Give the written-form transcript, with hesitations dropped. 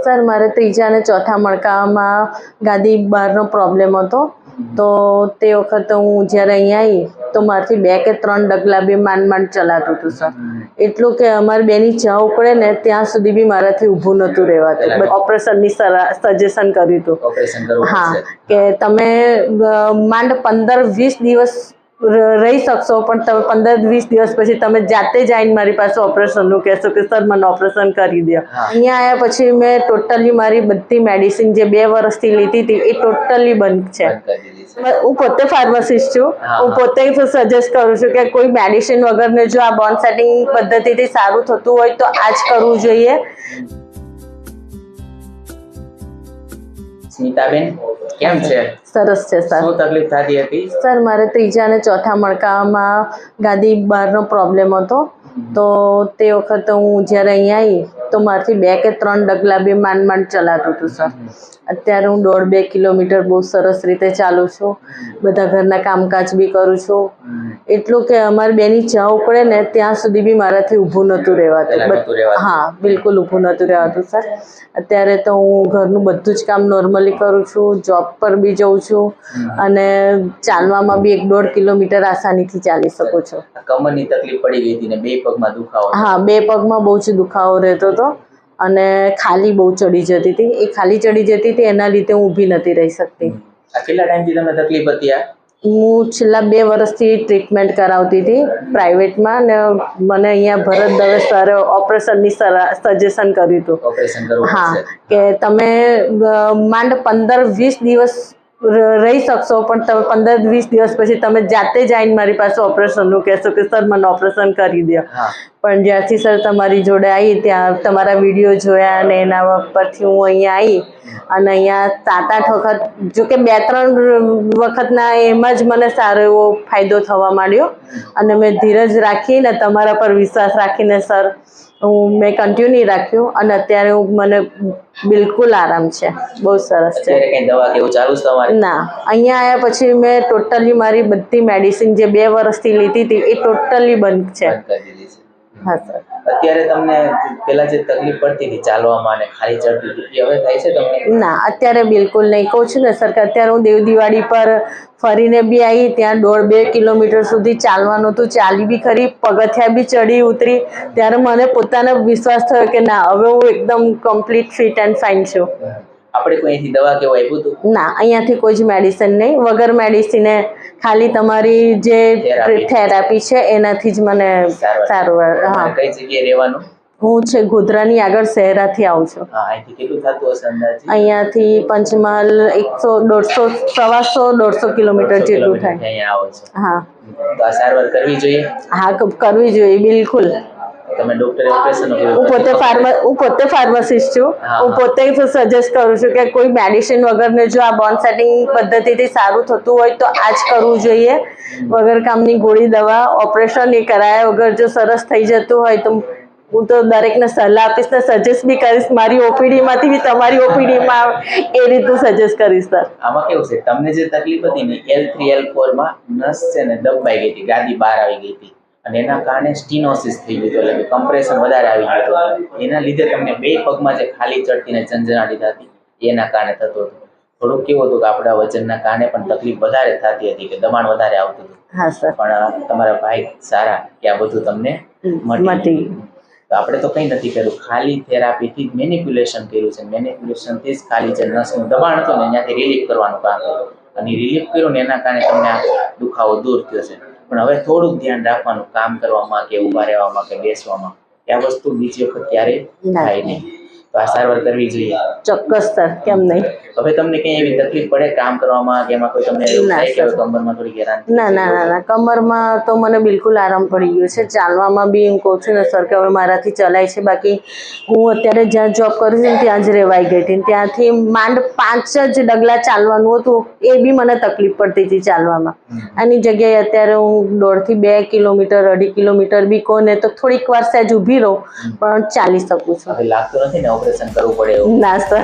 Sir મારે ત્રીજા અને ચોથા મણકામાં ગાદી બહારનો પ્રોબ્લેમ હતો, તો તે વખતે હું જ્યારે અહીંયા આવી તો મારાથી 2 કે 3 ડગલા બી માંડ ચલાતું હતું સર. એટલું કે અમારી બેની ચા ઉપડે ને ત્યાં સુધી બી મારાથી ઊભું નહોતું રહેવાતું. ઓપરેશનની સજેશન કર્યું હતું. હા, કે તમે માંડ 15-20 દિવસ રહી શકશો, પણ તમે 15-20 દિવસ પછી તમે જાતે જ આવીને મારી પાસે ઓપરેશનનું કહેશો કે સર મને ઓપરેશન કરી દો. અહીંયા આવ્યા પછી મેં ટોટલી મારી બધી મેડિસિન જે 2 વર્ષથી લીધી હતી એ ટોટલી બંધ છે. હું પોતે ફાર્માસિસ્ટ છું. હું પોતે સજેસ્ટ કરું છું કે કોઈ મેડિસિન વગરને જો આ બોન સેટિંગ પદ્ધતિથી સારું થતું હોય તો આ જ કરવું જોઈએ. સ્મિતાબેન કેમ છે? સરસ છે સર. શું તકલીફ થતી હતી? સર મારે ત્રીજા અને ચોથા મણકામાં ગાદી બહારનો પ્રોબ્લેમ હતો, તો તે વખતે હું જ્યારે અહીંયા આવી તો મારાથી 2 કે 3 ડગલા બી માંડ ચલાતું હતું સર. અત્યારે હું 1.5-2 કિલોમીટર બહુ સરસ રીતે ચાલું છું. બધા ઘરના કામકાજ બી કરું છું. એટલું કે અમારી બેની ચા ઉપડે ને ત્યાં સુધી બી મારાથી ઊભું નહોતું રહેવાતું. હા, બિલકુલ ઊભું નહોતું રહેવાતું સર. અત્યારે તો હું ઘરનું બધું જ કામ નોર્મલી કરું છું, જોબ પર બી જઉં છું અને ચાલવામાં બી 1-1.5 કિલોમીટર આસાનીથી ચાલી શકું છું. કમરની તકલીફ પડી ગઈ હતી ને 2 પગમાં દુખાવો? હા, 2 પગમાં બહુ જ દુખાવો રહેતો હતો અને ખાલી બહુ ચડી જતી હતી. એ ખાલી ચડી જતી હતી એના લીધે હું ઊભી નથી રહી શકતી. કેટલા ટાઈમથી તમને તકલીફ હતી? હું છેલ્લા 2 વર્ષથી ટ્રીટમેન્ટ કરાવતી હતી પ્રાઇવેટમાં, ને મને અહીંયા ભરત દવે સરે ઓપરેશનની સજેશન કર્યું હતું. ઓપરેશન કરવું? હા, કે તમે માંડ 15-20 દિવસ રહી શકશો, પણ તમે 15-20 દિવસ પછી તમે જાતે જ આવીને મારી પાસે ઓપરેશનનું કહેશો કે સર મને ઓપરેશન કરી દો. પણ જ્યારથી સર તમારી જોડે આવી ત્યાં તમારા વિડીયો જોયા અને એના પરથી હું અહીંયા આવી અને અહીંયા 7-8 વખત, જો કે 2-3 વખતના એમાં જ મને સારો એવો ફાયદો થવા માંડ્યો અને મેં ધીરજ રાખીને તમારા પર વિશ્વાસ રાખીને સર મેં કન્ટિન્યુ રાખ્યું અને અત્યારે મને બિલકુલ આરામ છે. બહુ સરસ છે. ના, અહીંયા આવ્યા પછી મેં ટોટલી મારી બધી મેડિસિન જે 2 વર્ષથી લીધી હતી એ ટોટલી બંધ છે. હા સર. અત્યારે તમને પેલા જે તકલીફ પડતી હતી ચાલવામાં અને ખાલી ચડતી હતી એ હવે થાય છે તમને? ના, અત્યારે બિલકુલ નહીં. કહું છું ને સર કે અત્યારે હું દેવ દિવાળી પર ફરીને બી આવી, ત્યાં 1.5-2 કિલોમીટર સુધી ચાલવાનું હતું, ચાલી બી ખરી, પગથિયા બી ચડી ઉતરી, ત્યારે મને પોતાનો વિશ્વાસ થયો કે ના હવે હું એકદમ કમ્પ્લીટ ફિટ એન્ડ ફાઇન છું. આપણે કોઈ અહીંથી દવા કેવું આપ્યું હતું? ના, અહીંયાથી કોઈ જ મેડિસિન નહીં. વગર મેડિસિને ખાલી તમારી જે થેરાપી છે એનાથી જ મને સારું. હા. કઈ જગ્યાએ રહેવાનું? હું છે ગોધરાની આગળ શહેરાથી આવું છું. અહીંથી કેટલું થતું હશે અંદાજે? અહીંયાથી પંચમહાલ 100-150 કિલોમીટર જેટલું થાય. અહીંયા આવો છો? હા. તો આ સારવાર કરવી જોઈએ? હા, કરવી જોઈએ બિલકુલ. તમે ડોક્ટરે ઓપરેશન હું પોતે ફાર્માસિસ્ટ છું. હું પોતે સજેસ્ટ કરું છું કે કોઈ મેડિસિન વગરને જો આ બોન સેટિંગ પદ્ધતિથી સારું થતું હોય તો આ જ કરવું જોઈએ. વગર કામની ગોળી દવા ઓપરેશન એ કરાયા વગર જો સરસ થઈ જતું હોય તો હું તો દરેકને સલાહ આપીશ ને સજેસ્ટ બી કરીશ. મારી ઓપીડીમાંથી બી તમારી ઓપીડીમાં એ રીતનું સજેસ્ટ કરીશ સર. આમાં કેવું છે, તમને જે તકલીફ હતી ને L3-L4 માં નસ છે ને દબાઈ ગઈ હતી, ગાદી બહાર આવી ગઈ હતી અને એના કારણે સ્ટીનોસિસ થઈ ગયું, એટલે કે કમ્પ્રેશન વધારે આવી ગયું. એના લીધે તમને 2 પગમાં જે ખાલી ચડતી ને ઝંઝણાટી થતી એના કારણે થતું હતું. થોડુંક કેવું હતું કે આપણા વજનના કારણે પણ તકલીફ વધારે થતી હતી, કે દબાણ વધારે આવતું હતું. હા સર. પણ તમારા ભાઈ સારા કે આ બધું તમને મટી. તો આપણે તો કંઈ નથી કર્યું, ખાલી થેરાપીથી મેનિપ્યુલેશન કર્યું છે. મેનિપ્યુલેશનથી જ ખાલી જે નસનું દબાણ હતું ને ત્યાંથી રિલીફ કરવાનું કામ કર્યું અને રિલીફ કર્યું ને એના કારણે તમને આ દુખાવો દૂર થયો છે. પણ હવે થોડુંક ધ્યાન રાખવાનું કામ કરવામાં કે ઊભા રહેવામાં કે બેસવામાં, આ વસ્તુ બીજી વખત ક્યારેય થાય નહીં. તો આ સારવાર કરવી જોઈએ. ચોક્કસ સર, કેમ નહીં. હવે તમને કઈ એવી તકલીફ પડે કામ કરવામાં કે એમાં કોઈ તમને કમરમાં થોડી હેરાન? ના, કમરમાં તો મને બિલકુલ આરામ પડી ગયો છે. ચાલવામાં બી હું કહું છું ને સર કે હવે મારાથી ચલાય છે. બાકી હું અત્યારે જ્યાં જોબ કરું છું ત્યાં જ રહેવાઈ ગઈ હતી. ત્યાંથી માંડ 5 જ ડગલા ચાલવાનું હતું, એ બી મને તકલીફ પડતી હતી ચાલવામાં. આની જગ્યાએ અત્યારે હું 1.5-2 કિલોમીટર 2.5 કિલોમીટર બી કોને તો થોડીક વાર સહેજ ઊભી રહું પણ ચાલી શકું છું. લાગતું નથી ને ઓપરેશન કરવું પડે એવું? ના સર.